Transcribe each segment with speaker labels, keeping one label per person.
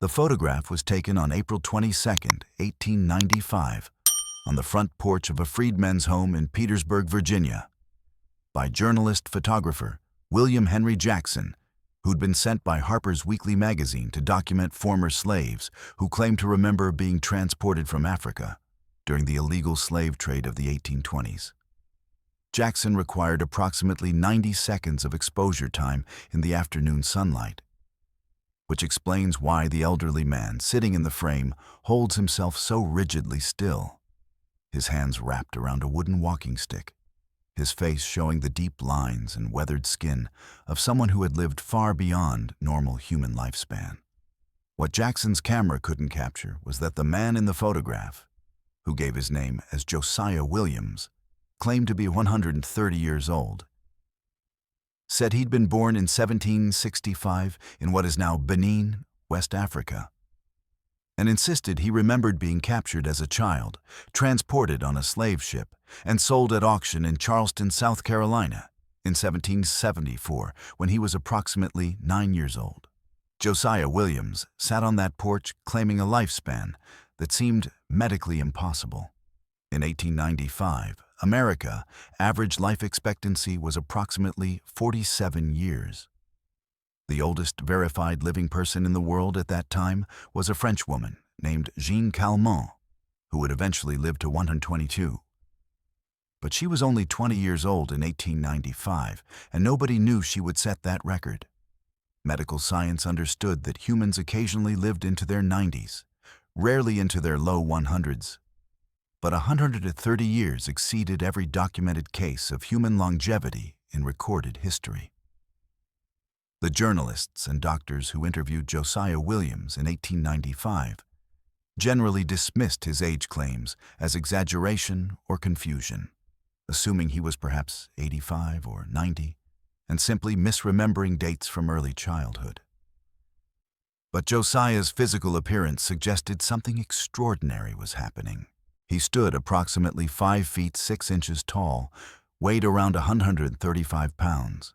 Speaker 1: The photograph was taken on April 22, 1895, on the front porch of a freedmen's home in Petersburg, Virginia, by journalist-photographer William Henry Jackson, who'd been sent by Harper's Weekly magazine to document former slaves who claimed to remember being transported from Africa during the illegal slave trade of the 1820s. Jackson required approximately 90 seconds of exposure time in the afternoon sunlight, which explains why the elderly man sitting in the frame holds himself so rigidly still, his hands wrapped around a wooden walking stick, his face showing the deep lines and weathered skin of someone who had lived far beyond normal human lifespan. What Jackson's camera couldn't capture was that the man in the photograph, who gave his name as Josiah Williams, claimed to be 130 years old, said he'd been born in 1765 in what is now Benin, West Africa, and insisted he remembered being captured as a child, transported on a slave ship, and sold at auction in Charleston, South Carolina, in 1774, when he was approximately 9 years old. Josiah Williams sat on that porch claiming a lifespan that seemed medically impossible. In 1895, America, average life expectancy was approximately 47 years. The oldest verified living person in the world at that time was a French woman named Jeanne Calment, who would eventually live to 122. But she was only 20 years old in 1895, and nobody knew she would set that record. Medical science understood that humans occasionally lived into their 90s, rarely into their low 100s. But 130 years exceeded every documented case of human longevity in recorded history. The journalists and doctors who interviewed Josiah Williams in 1895 generally dismissed his age claims as exaggeration or confusion, assuming he was perhaps 85 or 90, and simply misremembering dates from early childhood. But Josiah's physical appearance suggested something extraordinary was happening. He stood approximately 5 feet 6 inches tall, weighed around 135 pounds,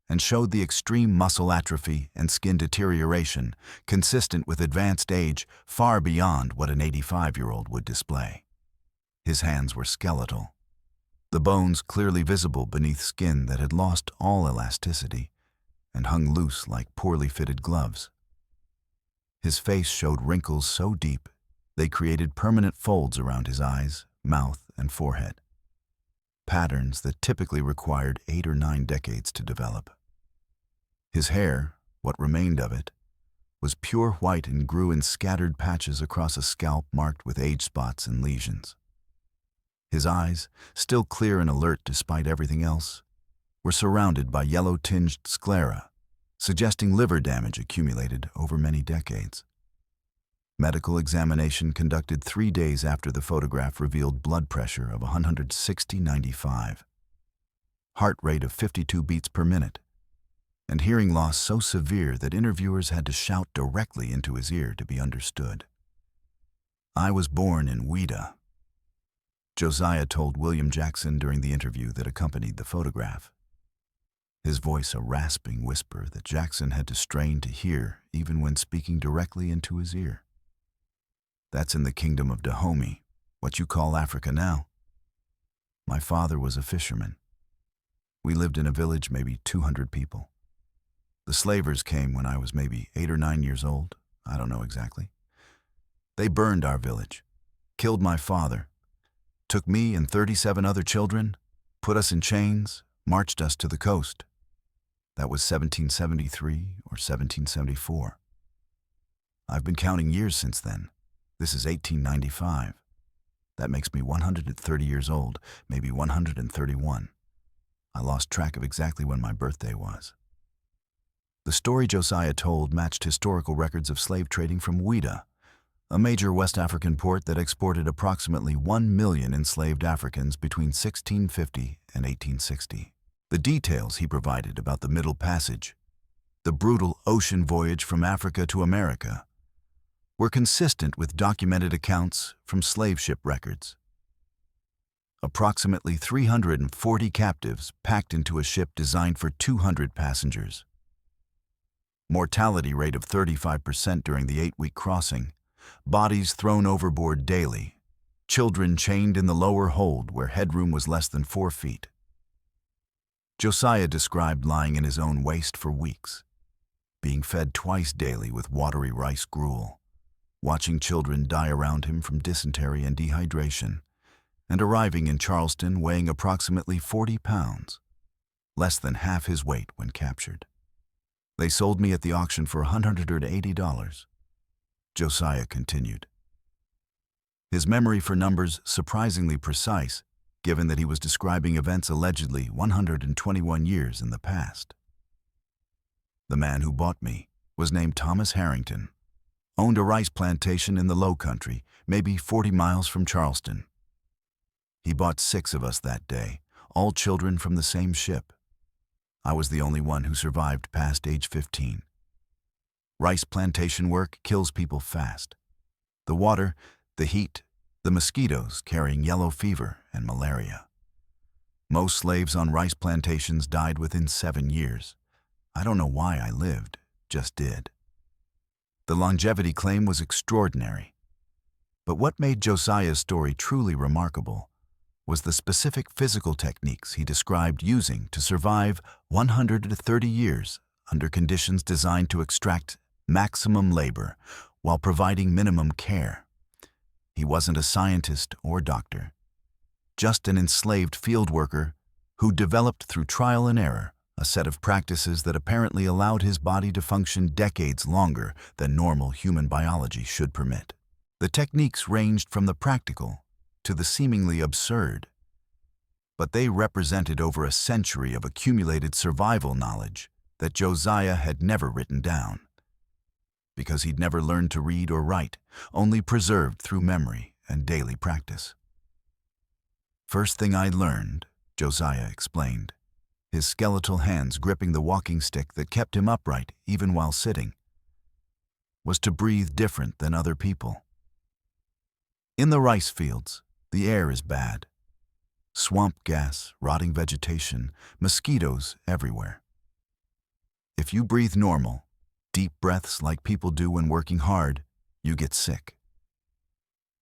Speaker 1: and showed the extreme muscle atrophy and skin deterioration consistent with advanced age far beyond what an 85-year-old would display. His hands were skeletal, the bones clearly visible beneath skin that had lost all elasticity and hung loose like poorly fitted gloves. His face showed wrinkles so deep they created permanent folds around his eyes, mouth, and forehead, patterns that typically required 8 or 9 decades to develop. His hair, what remained of it, was pure white and grew in scattered patches across a scalp marked with age spots and lesions. His eyes, still clear and alert despite everything else, were surrounded by yellow-tinged sclera, suggesting liver damage accumulated over many decades. Medical examination conducted 3 days after the photograph revealed blood pressure of 160/95, heart rate of 52 beats per minute, and hearing loss so severe that interviewers had to shout directly into his ear to be understood. "I was born in Ouida," Josiah told William Jackson during the interview that accompanied the photograph, his voice a rasping whisper that Jackson had to strain to hear even when speaking directly into his ear. "That's in the kingdom of Dahomey, what you call Africa now. My father was a fisherman. We lived in a village maybe 200 people. The slavers came when I was maybe 8 or 9 years old, I don't know exactly. They burned our village, killed my father, took me and 37 other children, put us in chains, marched us to the coast. That was 1773 or 1774. I've been counting years since then. This is 1895. That makes me 130 years old, maybe 131. I lost track of exactly when my birthday was." The story Josiah told matched historical records of slave trading from Ouida, a major West African port that exported approximately 1 million enslaved Africans between 1650 and 1860. The details he provided about the Middle Passage, the brutal ocean voyage from Africa to America, were consistent with documented accounts from slave ship records. Approximately 340 captives packed into a ship designed for 200 passengers. mortality rate of 35% during the 8-week crossing, bodies thrown overboard daily, children chained in the lower hold where headroom was less than 4 feet. Josiah described lying in his own waste for weeks, being fed twice daily with watery rice gruel, watching children die around him from dysentery and dehydration, and arriving in Charleston weighing approximately 40 pounds, less than half his weight when captured. They sold me at the auction for $180, Josiah continued. His memory for numbers surprisingly precise, given that he was describing events allegedly 121 years in the past. The man who bought me was named Thomas Harrington, owned a rice plantation in the Low Country, maybe 40 miles from Charleston. He bought 6 of us that day, all children from the same ship. I was the only one who survived past age 15. Rice plantation work kills people fast. The water, the heat, the mosquitoes carrying yellow fever and malaria. Most slaves on rice plantations died within 7 years. I don't know why I lived, just did. The longevity claim was extraordinary. But what made Josiah's story truly remarkable was the specific physical techniques he described using to survive 130 years under conditions designed to extract maximum labor while providing minimum care. He wasn't a scientist or doctor, just an enslaved field worker who developed through trial and error a set of practices that apparently allowed his body to function decades longer than normal human biology should permit. The techniques ranged from the practical to the seemingly absurd, but they represented over a century of accumulated survival knowledge that Josiah had never written down, because he'd never learned to read or write, only preserved through memory and daily practice. First thing I learned, Josiah explained, his skeletal hands gripping the walking stick that kept him upright even while sitting, was to breathe different than other people. In the rice fields, the air is bad. Swamp gas, rotting vegetation, mosquitoes everywhere. If you breathe normal, deep breaths like people do when working hard, you get sick.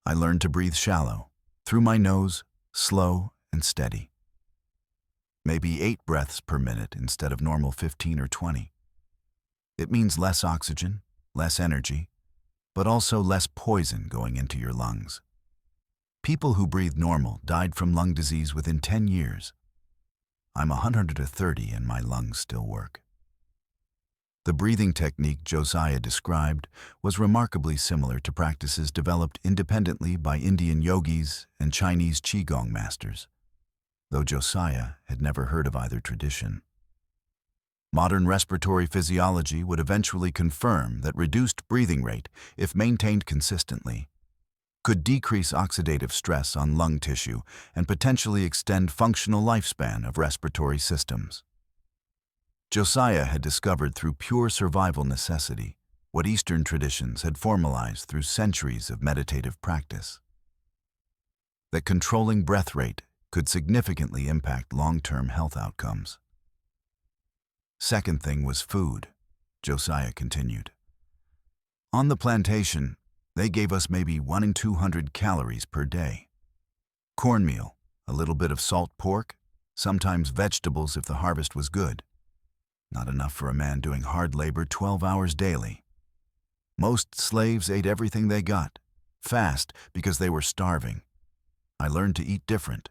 Speaker 1: I learned to breathe shallow, through my nose, slow and steady. Maybe 8 breaths per minute instead of normal 15 or 20. It means less oxygen, less energy, but also less poison going into your lungs. People who breathed normal died from lung disease within 10 years. I'm 130 and my lungs still work. The breathing technique Josiah described was remarkably similar to practices developed independently by Indian yogis and Chinese Qigong masters, though Josiah had never heard of either tradition. Modern respiratory physiology would eventually confirm that reduced breathing rate, if maintained consistently, could decrease oxidative stress on lung tissue and potentially extend functional lifespan of respiratory systems. Josiah had discovered through pure survival necessity what Eastern traditions had formalized through centuries of meditative practice: that controlling breath rate could significantly impact long-term health outcomes. Second thing was food, Josiah continued. On the plantation, they gave us maybe 1 in 200 calories per day. Cornmeal, a little bit of salt pork, sometimes vegetables if the harvest was good. Not enough for a man doing hard labor 12 hours daily. Most slaves ate everything they got, fast because they were starving. I learned to eat different.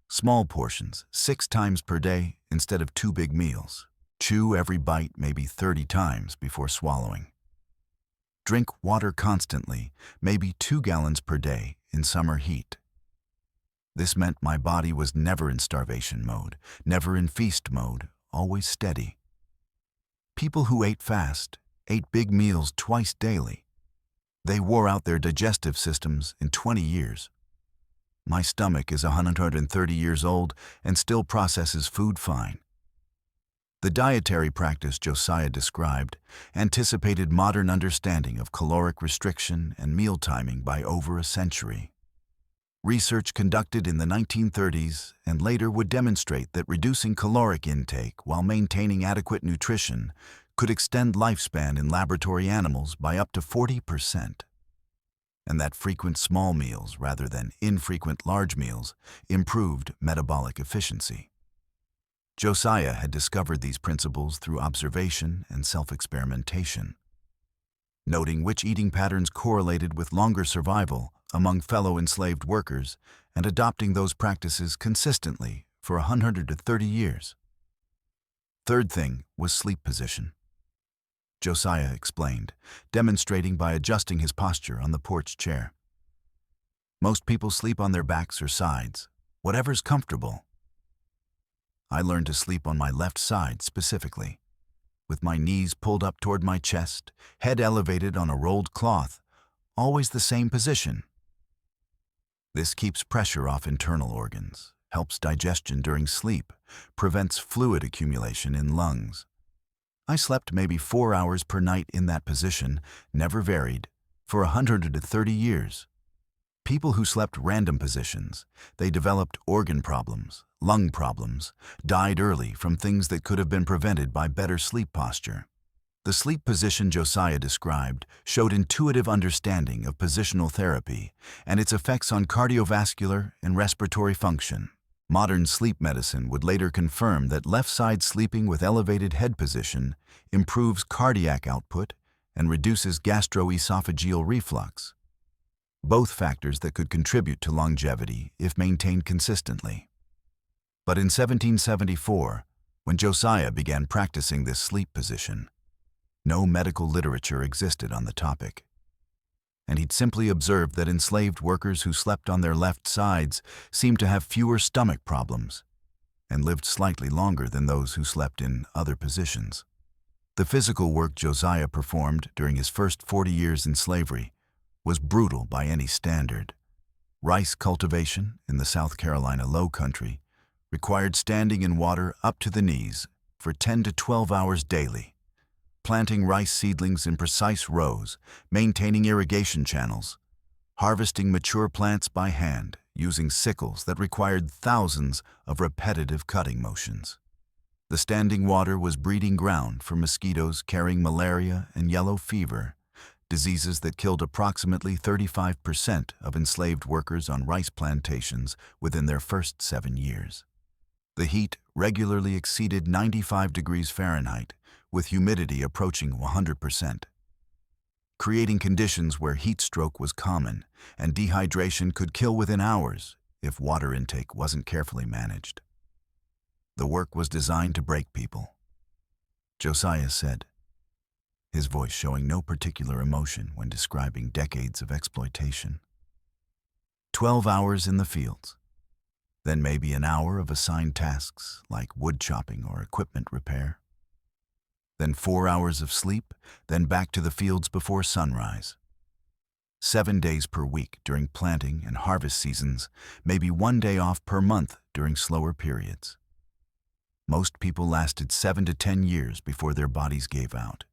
Speaker 1: Small portions, 6 times per day instead of 2 big meals. Chew every bite maybe 30 times before swallowing. Drink water constantly, maybe 2 gallons per day in summer heat. This meant my body was never in starvation mode, never in feast mode, always steady. People who ate fast ate big meals twice daily. They wore out their digestive systems in 20 years. My stomach is 130 years old and still processes food fine. The dietary practice Josiah described anticipated modern understanding of caloric restriction and meal timing by over a century. Research conducted in the 1930s and later would demonstrate that reducing caloric intake while maintaining adequate nutrition could extend lifespan in laboratory animals by up to 40%, and that frequent small meals rather than infrequent large meals improved metabolic efficiency. Josiah had discovered these principles through observation and self-experimentation, noting which eating patterns correlated with longer survival among fellow enslaved workers and adopting those practices consistently for 130 years. Third thing was sleep position. Josiah explained, demonstrating by adjusting his posture on the porch chair. Most people sleep on their backs or sides, whatever's comfortable. I learned to sleep on my left side specifically, with my knees pulled up toward my chest, head elevated on a rolled cloth, always the same position. This keeps pressure off internal organs, helps digestion during sleep, prevents fluid accumulation in lungs. I slept maybe 4 hours per night in that position, never varied, for 130 years. People who slept random positions, they developed organ problems, lung problems, died early from things that could have been prevented by better sleep posture. The sleep position Josiah described showed intuitive understanding of positional therapy and its effects on cardiovascular and respiratory function. Modern sleep medicine would later confirm that left-side sleeping with elevated head position improves cardiac output and reduces gastroesophageal reflux, both factors that could contribute to longevity if maintained consistently. But in 1774, when Josiah began practicing this sleep position, no medical literature existed on the topic, and he'd simply observed that enslaved workers who slept on their left sides seemed to have fewer stomach problems and lived slightly longer than those who slept in other positions. The physical work Josiah performed during his first 40 years in slavery was brutal by any standard. Rice cultivation in the South Carolina Low Country required standing in water up to the knees for 10 to 12 hours daily, planting rice seedlings in precise rows, maintaining irrigation channels, harvesting mature plants by hand using sickles that required thousands of repetitive cutting motions. The standing water was breeding ground for mosquitoes carrying malaria and yellow fever, diseases that killed approximately 35% of enslaved workers on rice plantations within their first 7 years. The heat regularly exceeded 95 degrees Fahrenheit, with humidity approaching 100%, creating conditions where heat stroke was common and dehydration could kill within hours if water intake wasn't carefully managed. The work was designed to break people, Josiah said, his voice showing no particular emotion when describing decades of exploitation. 12 hours in the fields, then maybe an hour of assigned tasks like wood chopping or equipment repair. Then 4 hours of sleep, then back to the fields before sunrise. 7 days per week during planting and harvest seasons, maybe 1 day off per month during slower periods. Most people lasted 7 to 10 years before their bodies gave out.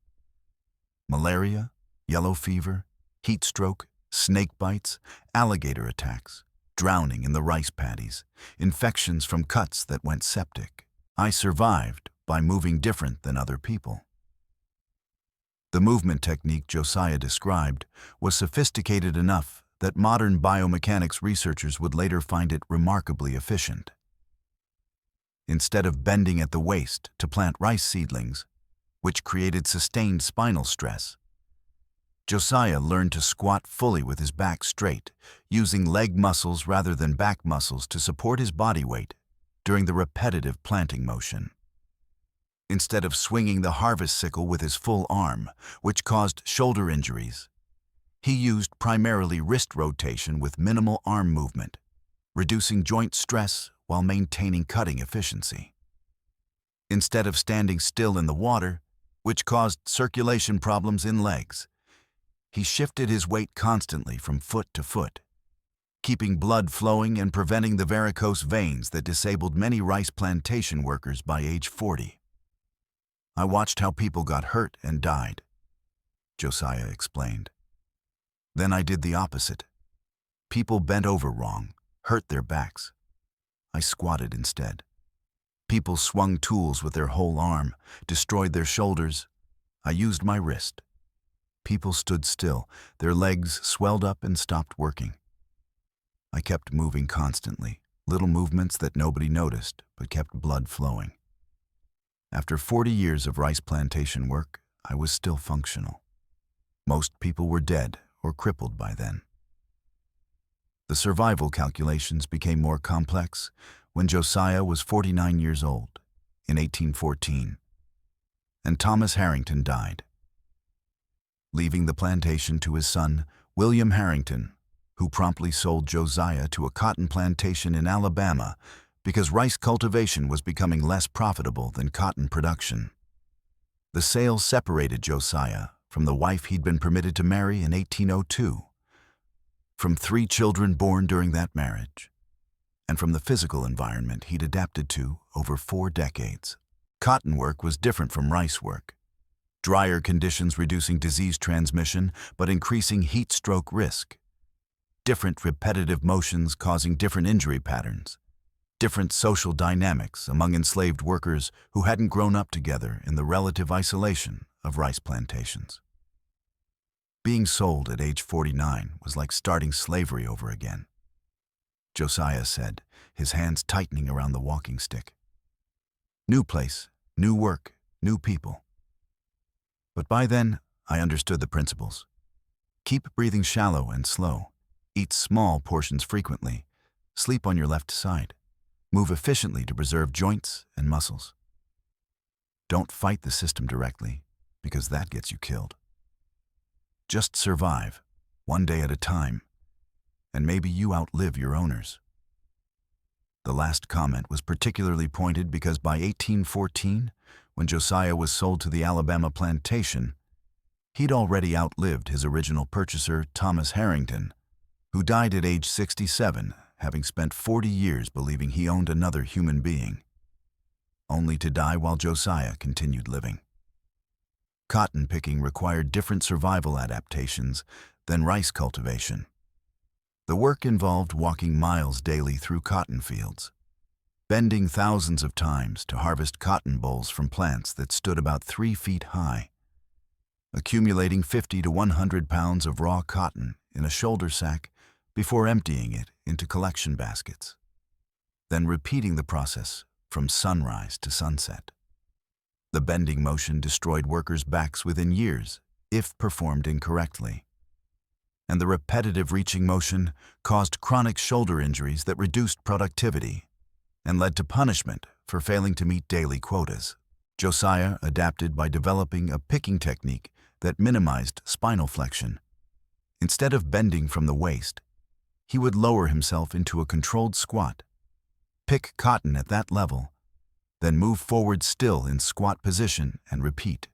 Speaker 1: Malaria, yellow fever, heat stroke, snake bites, alligator attacks, drowning in the rice paddies, infections from cuts that went septic. I survived by moving different than other people. The movement technique Josiah described was sophisticated enough that modern biomechanics researchers would later find it remarkably efficient. Instead of bending at the waist to plant rice seedlings, which created sustained spinal stress, Josiah learned to squat fully with his back straight, using leg muscles rather than back muscles to support his body weight during the repetitive planting motion. Instead of swinging the harvest sickle with his full arm, which caused shoulder injuries, he used primarily wrist rotation with minimal arm movement, reducing joint stress while maintaining cutting efficiency. Instead of standing still in the water, which caused circulation problems in legs, he shifted his weight constantly from foot to foot, keeping blood flowing and preventing the varicose veins that disabled many rice plantation workers by age 40. I watched how people got hurt and died, Josiah explained. Then I did the opposite. People bent over wrong, hurt their backs. I squatted instead. People swung tools with their whole arm, destroyed their shoulders, I used my wrist. People stood still, their legs swelled up and stopped working. I kept moving constantly, little movements that nobody noticed, but kept blood flowing. After 40 years of rice plantation work, I was still functional. Most people were dead or crippled by then. The survival calculations became more complex when Josiah was 49 years old, in 1814, and Thomas Harrington died, leaving the plantation to his son, William Harrington, who promptly sold Josiah to a cotton plantation in Alabama because rice cultivation was becoming less profitable than cotton production. The sale separated Josiah from the wife he'd been permitted to marry in 1802, from 3 children born during that marriage, and from the physical environment he'd adapted to over 4 decades. Cotton work was different from rice work. Drier conditions reducing disease transmission but increasing heat stroke risk. Different repetitive motions causing different injury patterns. Different social dynamics among enslaved workers who hadn't grown up together in the relative isolation of rice plantations. Being sold at age 49 was like starting slavery over again, Josiah said, his hands tightening around the walking stick. New place, new work, new people. But by then, I understood the principles. Keep breathing shallow and slow. Eat small portions frequently. Sleep on your left side. Move efficiently to preserve joints and muscles. Don't fight the system directly, because that gets you killed. Just survive, one day at a time, and maybe you outlive your owners. The last comment was particularly pointed because by 1814, when Josiah was sold to the Alabama plantation, he'd already outlived his original purchaser, Thomas Harrington, who died at age 67, having spent 40 years believing he owned another human being, only to die while Josiah continued living. Cotton picking required different survival adaptations than rice cultivation. The work involved walking miles daily through cotton fields, bending thousands of times to harvest cotton bolls from plants that stood about 3 feet high, accumulating 50 to 100 pounds of raw cotton in a shoulder sack before emptying it into collection baskets, then repeating the process from sunrise to sunset. The bending motion destroyed workers' backs within years, if performed incorrectly. And the repetitive reaching motion caused chronic shoulder injuries that reduced productivity and led to punishment for failing to meet daily quotas. Josiah adapted by developing a picking technique that minimized spinal flexion. Instead of bending from the waist, he would lower himself into a controlled squat, pick cotton at that level, then move forward still in squat position and repeat,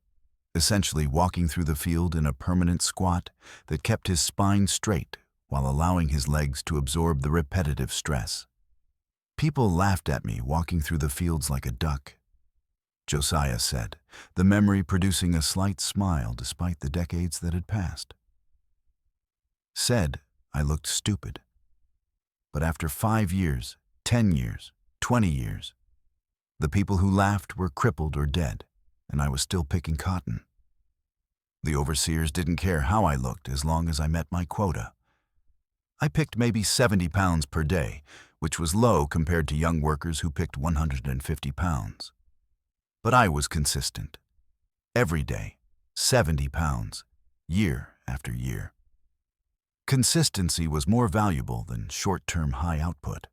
Speaker 1: essentially walking through the field in a permanent squat that kept his spine straight while allowing his legs to absorb the repetitive stress. People laughed at me walking through the fields like a duck, Josiah said, the memory producing a slight smile despite the decades that had passed. Said I looked stupid. But after 5 years, 10 years, 20 years, the people who laughed were crippled or dead, and I was still picking cotton. The overseers didn't care how I looked as long as I met my quota. I picked maybe 70 pounds per day, which was low compared to young workers who picked 150 pounds. But I was consistent. Every day, 70 pounds, year after year. Consistency was more valuable than short-term high output.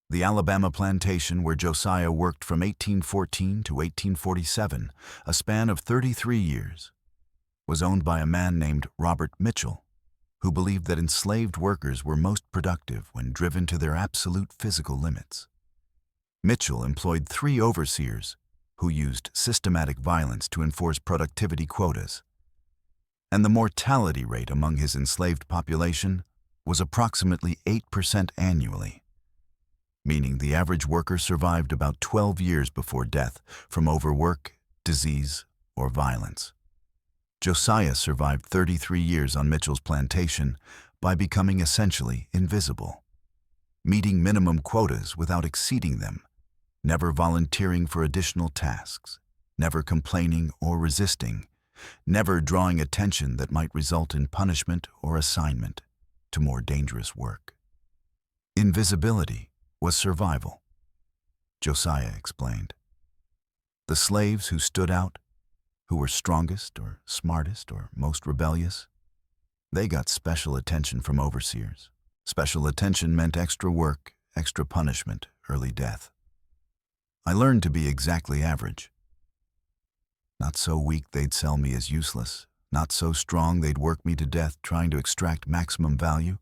Speaker 1: The Alabama plantation where Josiah worked from 1814 to 1847, a span of 33 years, was owned by a man named Robert Mitchell, who believed that enslaved workers were most productive when driven to their absolute physical limits. Mitchell employed 3 overseers who used systematic violence to enforce productivity quotas, and the mortality rate among his enslaved population was approximately 8% annually, meaning the average worker survived about 12 years before death from overwork, disease, or violence. Josiah survived 33 years on Mitchell's plantation by becoming essentially invisible, meeting minimum quotas without exceeding them, never volunteering for additional tasks, never complaining or resisting, never drawing attention that might result in punishment or assignment to more dangerous work. Invisibility was survival, Josiah explained. The slaves who stood out, who were strongest or smartest or most rebellious, they got special attention from overseers. Special attention meant extra work, extra punishment, early death. I learned to be exactly average. Not so weak they'd sell me as useless, not so strong they'd work me to death trying to extract maximum value.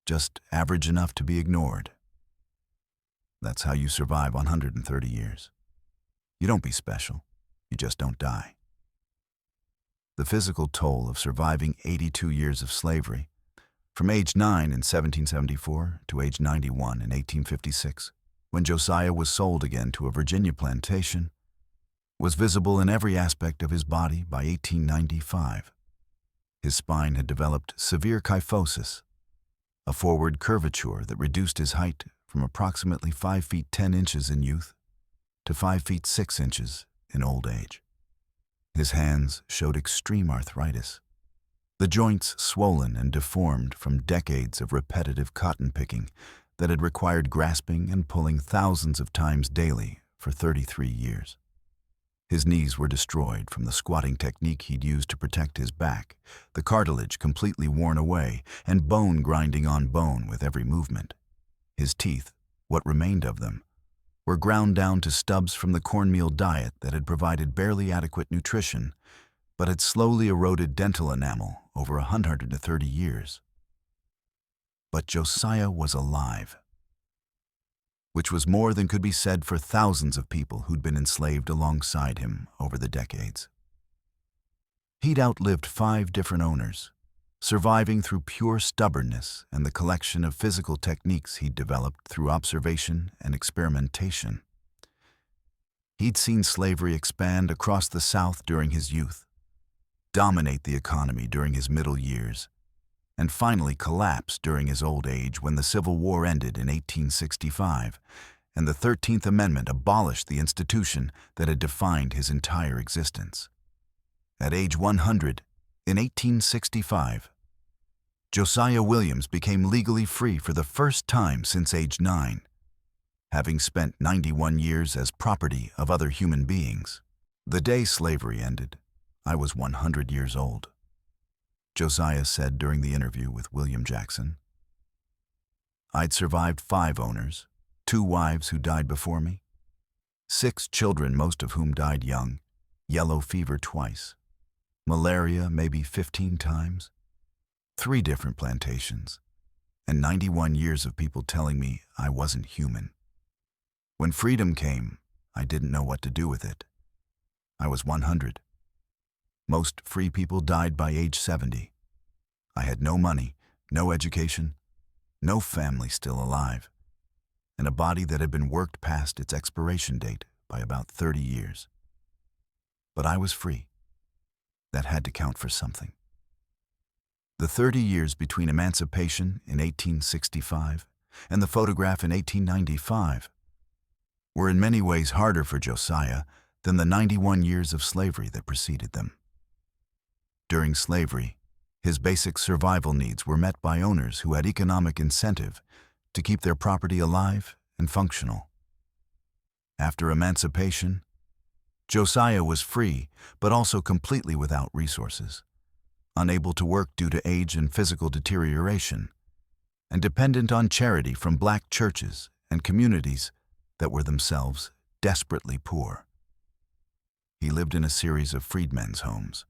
Speaker 1: Just average enough to be ignored. That's how you survive 130 years. You don't be special, you just don't die. The physical toll of surviving 82 years of slavery, from age 9 in 1774 to age 91 in 1856, when Josiah was sold again to a Virginia plantation, was visible in every aspect of his body by 1895. His spine had developed severe kyphosis, a forward curvature that reduced his height from approximately 5 feet 10 inches in youth to 5 feet 6 inches in old age. His hands showed extreme arthritis, the joints swollen and deformed from decades of repetitive cotton picking that had required grasping and pulling thousands of times daily for 33 years. His knees were destroyed from the squatting technique he'd used to protect his back, the cartilage completely worn away, and bone grinding on bone with every movement. His teeth, what remained of them, were ground down to stubs from the cornmeal diet that had provided barely adequate nutrition, but had slowly eroded dental enamel over 130 years. But Josiah was alive, which was more than could be said for thousands of people who'd been enslaved alongside him over the decades. He'd outlived 5 different owners, surviving through pure stubbornness and the collection of physical techniques he'd developed through observation and experimentation. He'd seen slavery expand across the South during his youth, dominate the economy during his middle years, and finally collapse during his old age when the Civil War ended in 1865 and the 13th Amendment abolished the institution that had defined his entire existence. At age 100, in 1865, Josiah Williams became legally free for the first time since age 9, having spent 91 years as property of other human beings. The day slavery ended, I was 100 years old, Josiah said during the interview with William Jackson. I'd survived 5 owners, 2 wives who died before me, 6 children, most of whom died young, yellow fever twice, malaria maybe 15 times, 3 different plantations, and 91 years of people telling me I wasn't human. When freedom came, I didn't know what to do with it. I was 100. Most free people died by age 70. I had no money, no education, no family still alive, and a body that had been worked past its expiration date by about 30 years. But I was free. That had to count for something. The 30 years between emancipation in 1865 and the photograph in 1895 were in many ways harder for Josiah than the 91 years of slavery that preceded them. During slavery, his basic survival needs were met by owners who had economic incentive to keep their property alive and functional. After emancipation, Josiah was free, but also completely without resources, unable to work due to age and physical deterioration, and dependent on charity from black churches and communities that were themselves desperately poor. He lived in a series of freedmen's homes,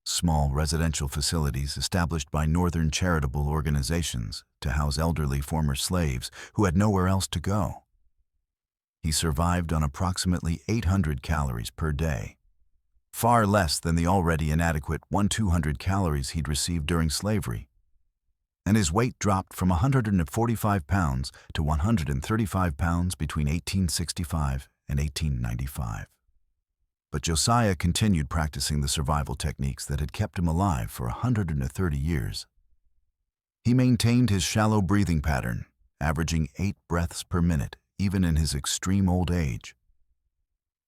Speaker 1: small residential facilities established by Northern charitable organizations to house elderly former slaves who had nowhere else to go. He survived on approximately 800 calories per day, far less than the already inadequate 200 calories he'd received during slavery, and his weight dropped from 145 pounds to 135 pounds between 1865 and 1895. But Josiah continued practicing the survival techniques that had kept him alive for 130 years. He maintained his shallow breathing pattern, averaging 8 breaths per minute, even in his extreme old age.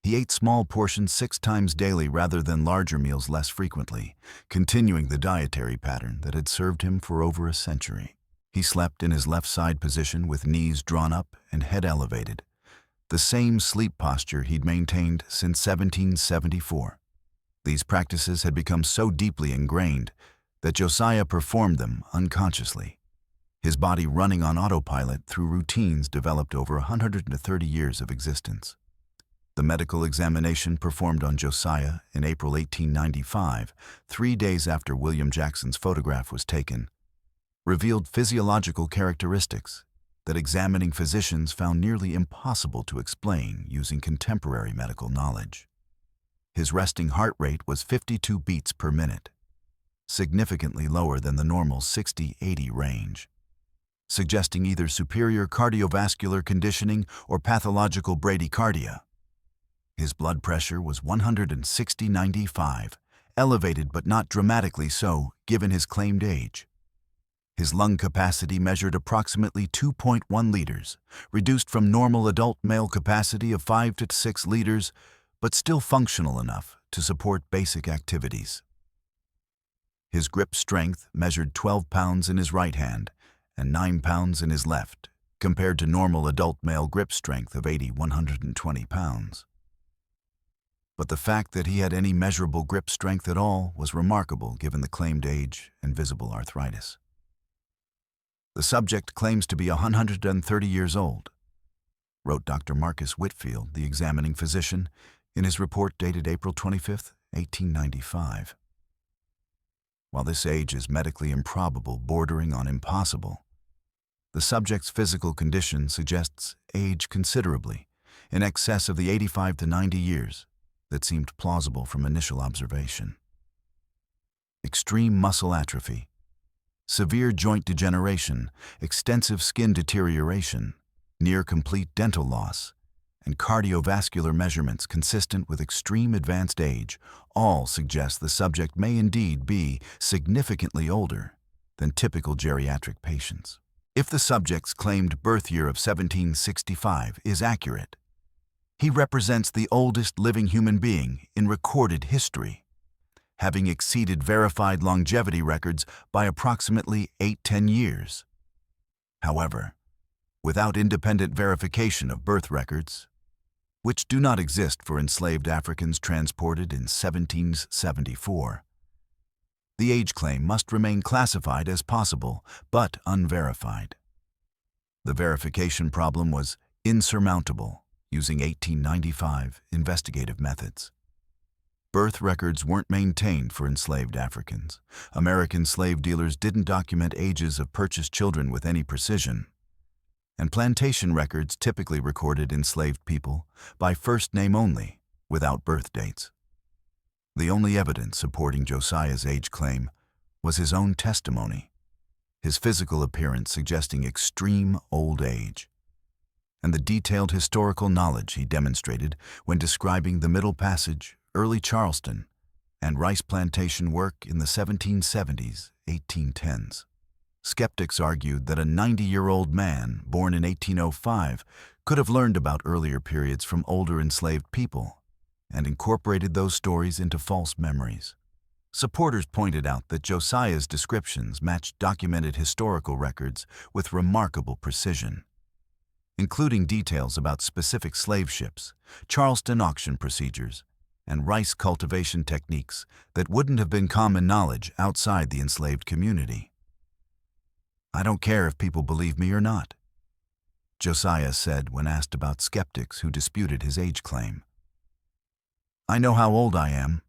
Speaker 1: He ate small portions 6 times daily rather than larger meals less frequently, continuing the dietary pattern that had served him for over a century. He slept in his left side position with knees drawn up and head elevated, the same sleep posture he'd maintained since 1774. These practices had become so deeply ingrained that Josiah performed them unconsciously, his body running on autopilot through routines developed over 130 years of existence. The medical examination performed on Josiah in April 1895, 3 days after William Jackson's photograph was taken, revealed physiological characteristics that examining physicians found nearly impossible to explain using contemporary medical knowledge. His resting heart rate was 52 beats per minute, significantly lower than the normal 60-80 range, suggesting either superior cardiovascular conditioning or pathological bradycardia. His blood pressure was 160/95, elevated but not dramatically so given his claimed age. His lung capacity measured approximately 2.1 liters, reduced from normal adult male capacity of 5 to 6 liters, but still functional enough to support basic activities. His grip strength measured 12 pounds in his right hand and 9 pounds in his left, compared to normal adult male grip strength of 120 pounds. But the fact that he had any measurable grip strength at all was remarkable given the claimed age and visible arthritis. The subject claims to be 130 years old, wrote Dr. Marcus Whitfield, the examining physician, in his report dated April 25, 1895. While this age is medically improbable, bordering on impossible, the subject's physical condition suggests age considerably, in excess of the 85 to 90 years that seemed plausible from initial observation. Extreme muscle atrophy, severe joint degeneration, extensive skin deterioration, near-complete dental loss, and cardiovascular measurements consistent with extreme advanced age all suggest the subject may indeed be significantly older than typical geriatric patients. If the subject's claimed birth year of 1765 is accurate, he represents the oldest living human being in recorded history, having exceeded verified longevity records by approximately 8–10 years. However, without independent verification of birth records, which do not exist for enslaved Africans transported in 1774, the age claim must remain classified as possible but unverified. The verification problem was insurmountable using 1895 investigative methods. Birth records weren't maintained for enslaved Africans. American slave dealers didn't document ages of purchased children with any precision, and plantation records typically recorded enslaved people by first name only, without birth dates. The only evidence supporting Josiah's age claim was his own testimony, his physical appearance suggesting extreme old age, and the detailed historical knowledge he demonstrated when describing the Middle Passage, early Charleston, and rice plantation work in the 1770s, 1810s. Skeptics argued that a 90-year-old man born in 1805 could have learned about earlier periods from older enslaved people and incorporated those stories into false memories. Supporters pointed out that Josiah's descriptions matched documented historical records with remarkable precision, including details about specific slave ships, Charleston auction procedures, and rice cultivation techniques that wouldn't have been common knowledge outside the enslaved community. "I don't care if people believe me or not," Josiah said when asked about skeptics who disputed his age claim. "I know how old I am.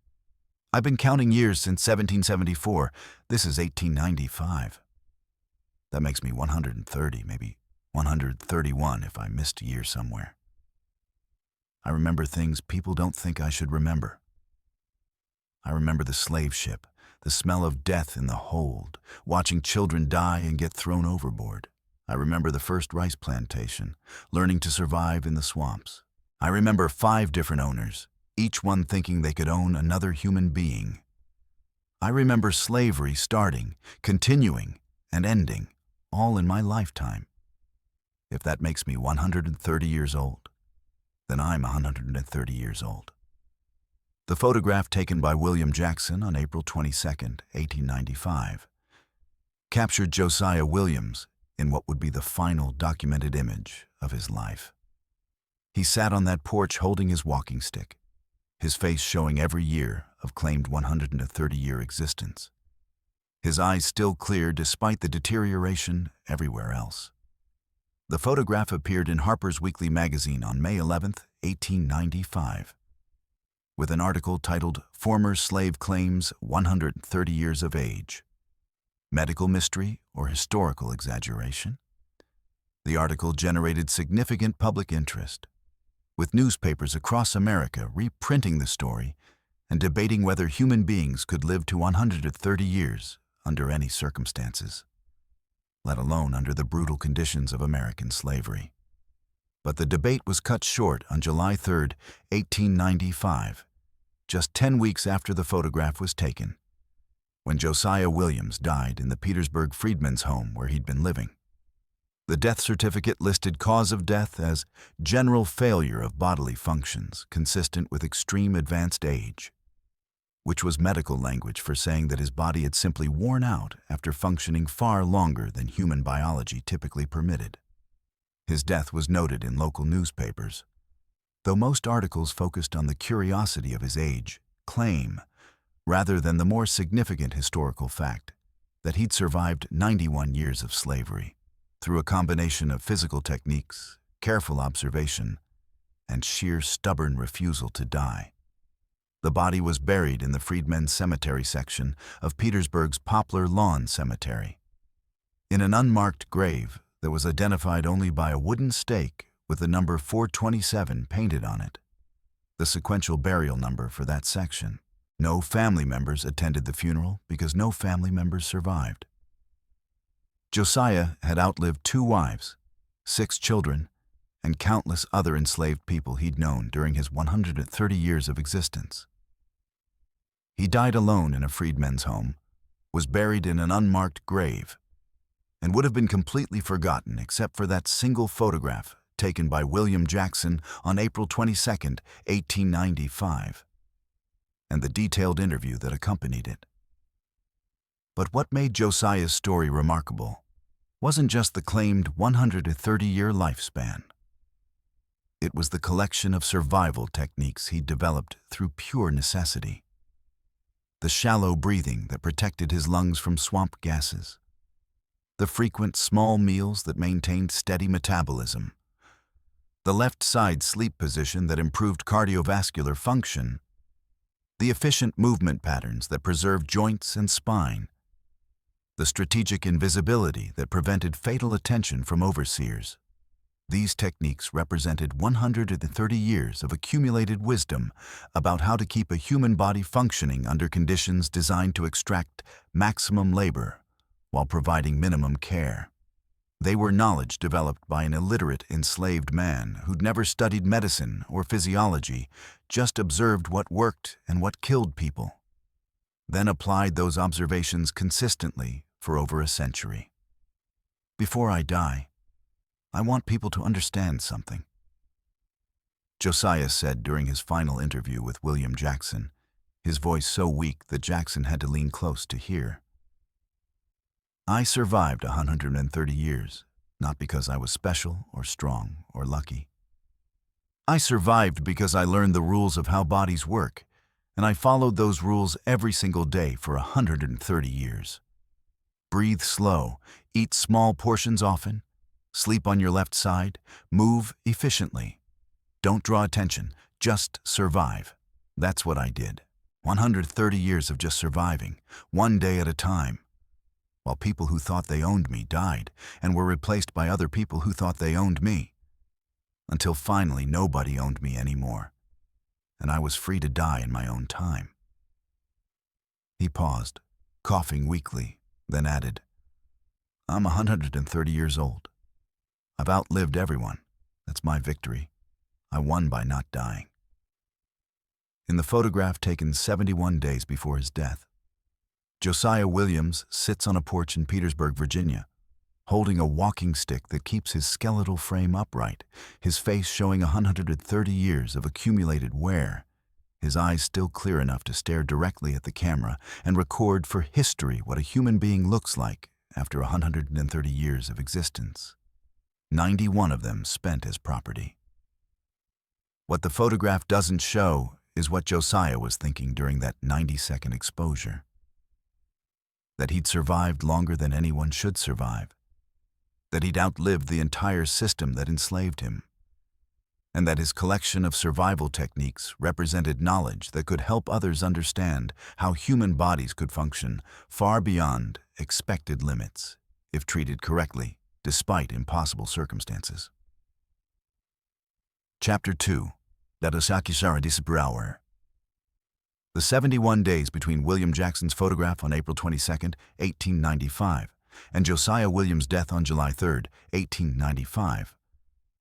Speaker 1: I've been counting years since 1774. This is 1895. That makes me 130, maybe 131 if I missed a year somewhere. I remember things people don't think I should remember. I remember the slave ship, the smell of death in the hold, watching children die and get thrown overboard. I remember the first rice plantation, learning to survive in the swamps. I remember 5 different owners, each one thinking they could own another human being. I remember slavery starting, continuing, and ending, all in my lifetime. If that makes me 130 years old, then I'm 130 years old. The photograph taken by William Jackson on April 22, 1895, captured Josiah Williams in what would be the final documented image of his life. He sat on that porch holding his walking stick, his face showing every year of claimed 130-year existence. His eyes still clear despite the deterioration everywhere else. The photograph appeared in Harper's Weekly magazine on May 11, 1895, with an article titled "Former Slave Claims 130 Years of Age. Medical Mystery or Historical Exaggeration?" The article generated significant public interest, with newspapers across America reprinting the story and debating whether human beings could live to 130 years under any circumstances, let alone under the brutal conditions of American slavery. But the debate was cut short on July 3, 1895, just 10 weeks after the photograph was taken, when Josiah Williams died in the Petersburg Freedmen's Home where he'd been living. The death certificate listed cause of death as general failure of bodily functions consistent with extreme advanced age, which was medical language for saying that his body had simply worn out after functioning far longer than human biology typically permitted. His death was noted in local newspapers, though most articles focused on the curiosity of his age, claim, rather than the more significant historical fact, that he'd survived 91 years of slavery through a combination of physical techniques, careful observation, and sheer stubborn refusal to die. The body was buried in the Freedmen's Cemetery section of Petersburg's Poplar Lawn Cemetery, in an unmarked grave that was identified only by a wooden stake with the number 427 painted on it, the sequential burial number for that section. No family members attended the funeral because no family members survived. Josiah had outlived 2 wives, 6 children, and countless other enslaved people he'd known during his 130 years of existence. He died alone in a freedmen's home, was buried in an unmarked grave, and would have been completely forgotten except for that single photograph taken by William Jackson on April 22, 1895, and the detailed interview that accompanied it. But what made Josiah's story remarkable wasn't just the claimed 130-year lifespan. It was the collection of survival techniques he'd developed through pure necessity. The shallow breathing that protected his lungs from swamp gases, the frequent small meals that maintained steady metabolism, the left side sleep position that improved cardiovascular function, the efficient movement patterns that preserved joints and spine, the strategic invisibility that prevented fatal attention from overseers. These techniques represented 130 years of accumulated wisdom about how to keep a human body functioning under conditions designed to extract maximum labor while providing minimum care. They were knowledge developed by an illiterate enslaved man who'd never studied medicine or physiology, just observed what worked and what killed people, then applied those observations consistently for over a century. Before I die, I want people to understand something, Josiah said during his final interview with William Jackson, his voice so weak that Jackson had to lean close to hear. I survived 130 years, not because I was special or strong or lucky. I survived because I learned the rules of how bodies work, and I followed those rules every single day for 130 years. Breathe slow, eat small portions often, sleep on your left side, move efficiently. Don't draw attention, just survive. That's what I did. 130 years of just surviving, one day at a time, while people who thought they owned me died and were replaced by other people who thought they owned me, until finally nobody owned me anymore, and I was free to die in my own time. He paused, coughing weakly, then added, I'm 130 years old. I've outlived everyone. That's my victory. I won by not dying. In the photograph taken 71 days before his death, Josiah Williams sits on a porch in Petersburg, Virginia, holding a walking stick that keeps his skeletal frame upright, his face showing 130 years of accumulated wear, his eyes still clear enough to stare directly at the camera and record for history what a human being looks like after 130 years of existence. 91 of them spent as property. What the photograph doesn't show is what Josiah was thinking during that 90-second exposure. That he'd survived longer than anyone should survive. That he'd outlived the entire system that enslaved him. And that his collection of survival techniques represented knowledge that could help others understand how human bodies could function far beyond expected limits if treated correctly, despite impossible circumstances. Chapter 2. Dadosaki Disappear. The 71 days between William Jackson's photograph on April 22, 1895, and Josiah Williams' death on July 3, 1895,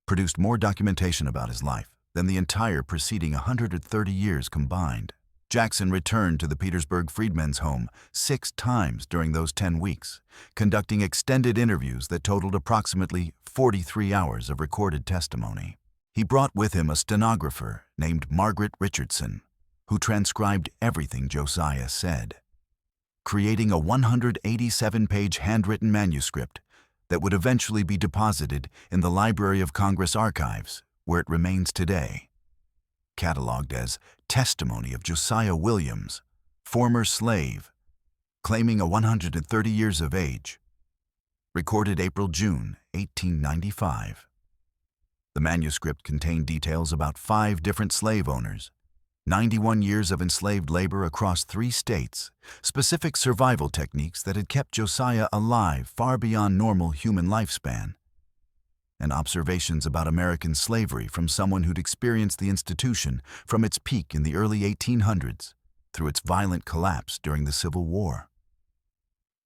Speaker 1: produced more documentation about his life than the entire preceding 130 years combined. Jackson returned to the Petersburg Freedmen's Home 6 times during those 10 weeks, conducting extended interviews that totaled approximately 43 hours of recorded testimony. He brought with him a stenographer named Margaret Richardson, who transcribed everything Josiah said, creating a 187-page handwritten manuscript that would eventually be deposited in the Library of Congress archives, where it remains today, cataloged as Testimony of Josiah Williams, former slave, claiming 130 years of age, recorded April-June 1895. The manuscript contained details about 5 different slave owners, 91 years of enslaved labor across 3 states, specific survival techniques that had kept Josiah alive far beyond normal human lifespan, and observations about American slavery from someone who'd experienced the institution from its peak in the early 1800s through its violent collapse during the Civil War.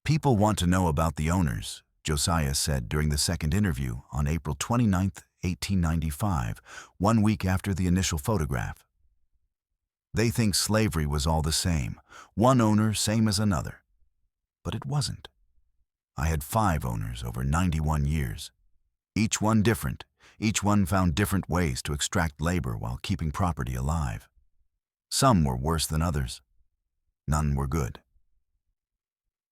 Speaker 1: "People want to know about the owners," Josiah said during the second interview on April 29, 1895, 1 week after the initial photograph. "They think slavery was all the same, one owner same as another. But it wasn't. I had 5 owners over 91 years. Each one different, each one found different ways to extract labor while keeping property alive. Some were worse than others. None were good."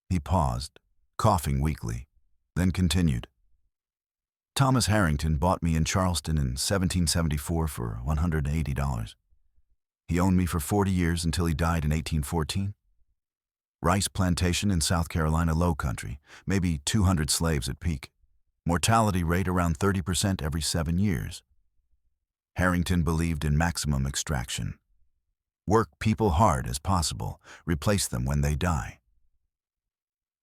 Speaker 1: He paused, coughing weakly, then continued. "Thomas Harrington bought me in Charleston in 1774 for $180. He owned me for 40 years until he died in 1814. Rice plantation in South Carolina low country, maybe 200 slaves at peak. Mortality rate around 30% every 7 years. Harrington believed in maximum extraction. Work people hard as possible, replace them when they die.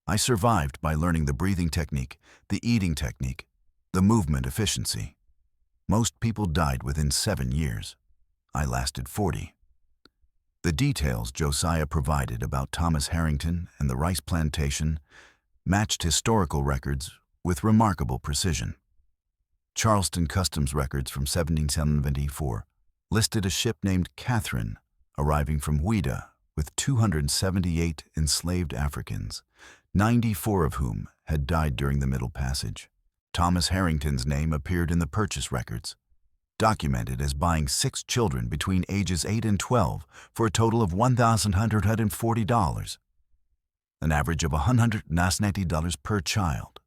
Speaker 1: I survived by learning the breathing technique, the eating technique, the movement efficiency. Most people died within 7 years. I lasted 40. The details Josiah provided about Thomas Harrington and the rice plantation matched historical records with remarkable precision. Charleston Customs records from 1774 listed a ship named Catherine arriving from Ouida with 278 enslaved Africans, 94 of whom had died during the Middle Passage. Thomas Harrington's name appeared in the purchase records, documented as buying 6 children between ages 8 and 12 for a total of $1,140, an average of $190 per child.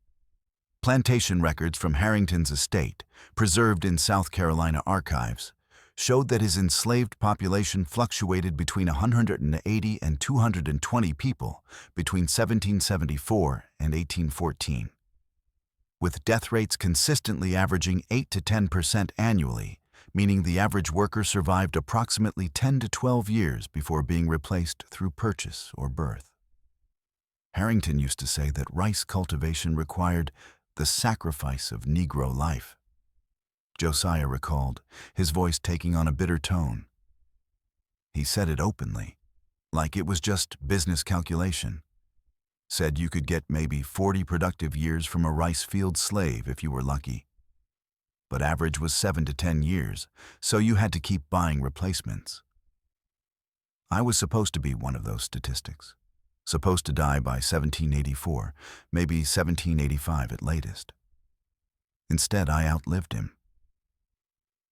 Speaker 1: Plantation records from Harrington's estate, preserved in South Carolina archives, showed that his enslaved population fluctuated between 180 and 220 people between 1774 and 1814. With death rates consistently averaging 8 to 10% annually, meaning the average worker survived approximately 10 to 12 years before being replaced through purchase or birth. Harrington used to say that rice cultivation required the sacrifice of Negro life. Josiah recalled, his voice taking on a bitter tone. He said it openly, like it was just business calculation. Said you could get maybe 40 productive years from a rice field slave if you were lucky. But average was 7 to 10 years, so you had to keep buying replacements. I was supposed to be one of those statistics. supposed to die by 1784, maybe 1785 at latest. Instead, I outlived him.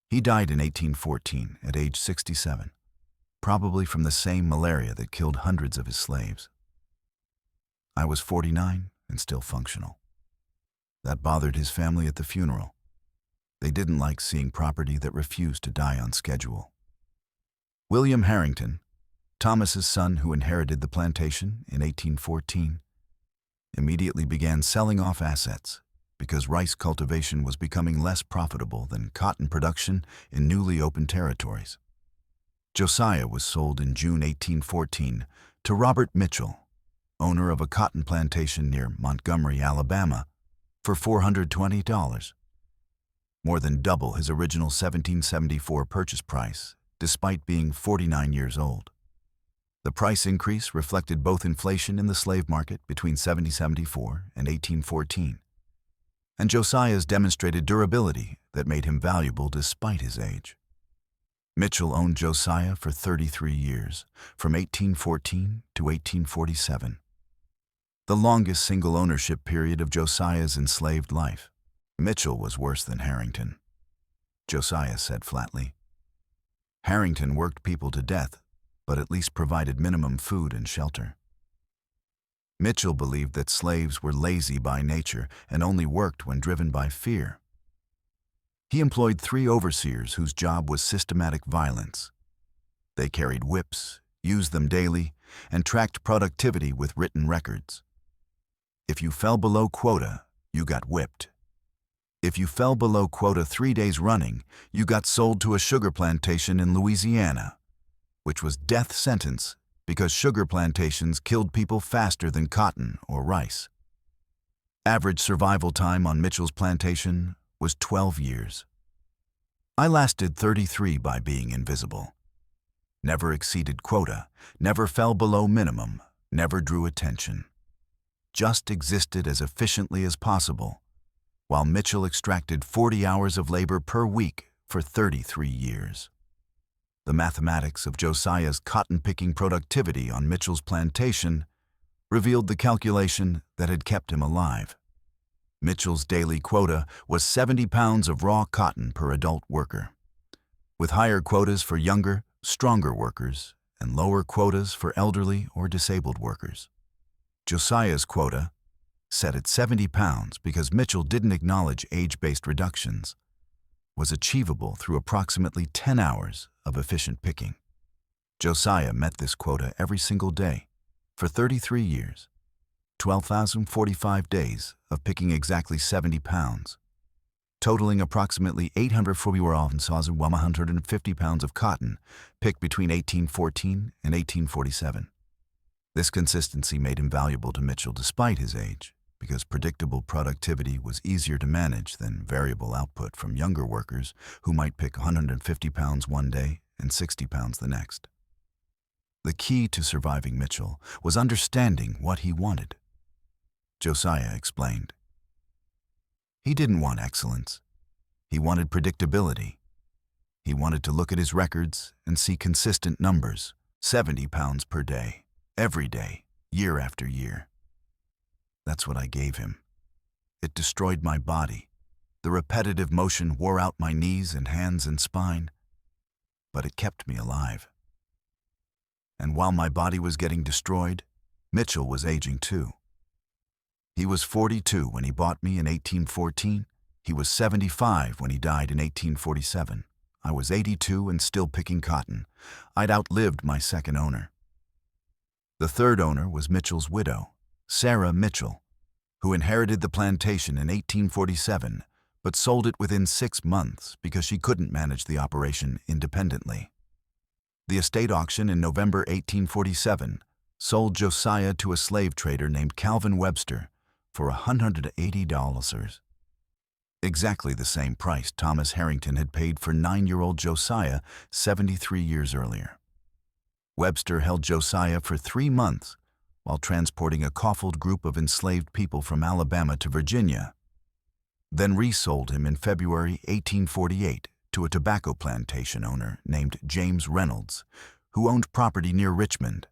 Speaker 1: He died in 1814 at age 67, probably from the same malaria that killed hundreds of his slaves. I was 49 and still functional. That bothered his family at the funeral. They didn't like seeing property that refused to die on schedule. William Harrington, Thomas's son who inherited the plantation in 1814, immediately began selling off assets because rice cultivation was becoming less profitable than cotton production in newly opened territories. Josiah was sold in June 1814 to Robert Mitchell, owner of a cotton plantation near Montgomery, Alabama, for $420, more than double his original 1774 purchase price, despite being 49 years old. The price increase reflected both inflation in the slave market between 1774 and 1814, and Josiah's demonstrated durability that made him valuable despite his age. Mitchell owned Josiah for 33 years, from 1814 to 1847. The longest single ownership period of Josiah's enslaved life. Mitchell was worse than Harrington, Josiah said flatly. Harrington worked people to death, but at least provided minimum food and shelter. Mitchell believed that slaves were lazy by nature and only worked when driven by fear. He employed 3 overseers whose job was systematic violence. They carried whips, used them daily, and tracked productivity with written records. If you fell below quota, you got whipped. If you fell below quota 3 days running, you got sold to a sugar plantation in Louisiana, which was death sentence because sugar plantations killed people faster than cotton or rice. Average survival time on Mitchell's plantation was 12 years. I lasted 33 by being invisible. Never exceeded quota, never fell below minimum, never drew attention. Just existed as efficiently as possible, while Mitchell extracted 40 hours of labor per week for 33 years. The mathematics of Josiah's cotton-picking productivity on Mitchell's plantation revealed the calculation that had kept him alive. Mitchell's daily quota was 70 pounds of raw cotton per adult worker, with higher quotas for younger, stronger workers and lower quotas for elderly or disabled workers. Josiah's quota, set at 70 pounds because Mitchell didn't acknowledge age-based reductions, was achievable through approximately 10 hours of efficient picking. Josiah met this quota every single day for 33 years, 12,045 days of picking exactly 70 pounds, totaling approximately 840,150 pounds of cotton picked between 1814 and 1847. This consistency made him valuable to Mitchell despite his age, because predictable productivity was easier to manage than variable output from younger workers who might pick 150 pounds one day and 60 pounds the next. The key to surviving Mitchell was understanding what he wanted. Josiah explained. He didn't want excellence. He wanted predictability. He wanted to look at his records and see consistent numbers, 70 pounds per day, every day, year after year. That's what I gave him. It destroyed my body. The repetitive motion wore out my knees and hands and spine, but it kept me alive. And while my body was getting destroyed, Mitchell was aging too. He was 42 when he bought me in 1814. He was 75 when he died in 1847. I was 82 and still picking cotton. I'd outlived my second owner. The third owner was Mitchell's widow, Sarah Mitchell, who inherited the plantation in 1847, but sold it within 6 months because she couldn't manage the operation independently. The estate auction in November 1847 sold Josiah to a slave trader named Calvin Webster for $180. Exactly the same price Thomas Harrington had paid for 9-year-old Josiah 73 years earlier. Webster held Josiah for 3 months while transporting a coffled group of enslaved people from Alabama to Virginia, then resold him in February 1848 to a tobacco plantation owner named James Reynolds, who owned property near Richmond.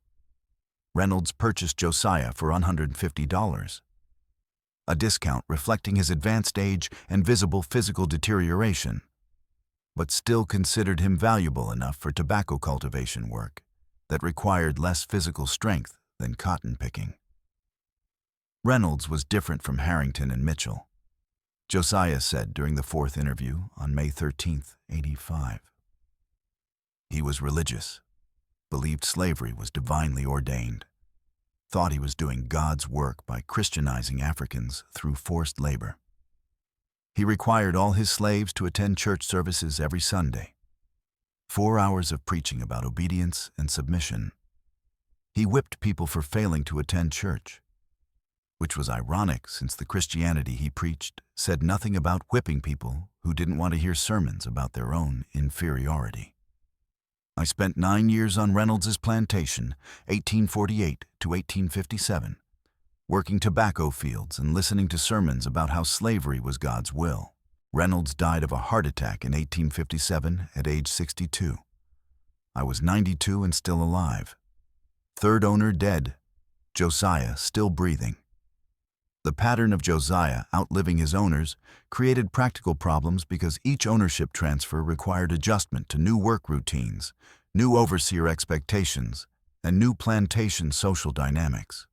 Speaker 1: Reynolds purchased Josiah for $150, a discount reflecting his advanced age and visible physical deterioration, but still considered him valuable enough for tobacco cultivation work that required less physical strength than cotton picking. Reynolds was different from Harrington and Mitchell, Josiah said during the fourth interview on May 13, 1885. He was religious, believed slavery was divinely ordained, thought he was doing God's work by Christianizing Africans through forced labor. He required all his slaves to attend church services every Sunday, 4 hours of preaching about obedience and submission. He whipped people for failing to attend church, which was ironic since the Christianity he preached said nothing about whipping people who didn't want to hear sermons about their own inferiority. I spent 9 years on Reynolds's plantation, 1848 to 1857, working tobacco fields and listening to sermons about how slavery was God's will. Reynolds died of a heart attack in 1857 at age 62. I was 92 and still alive. Third owner dead, Josiah still breathing. The pattern of Josiah outliving his owners created practical problems because each ownership transfer required adjustment to new work routines, new overseer expectations, and new plantation social dynamics.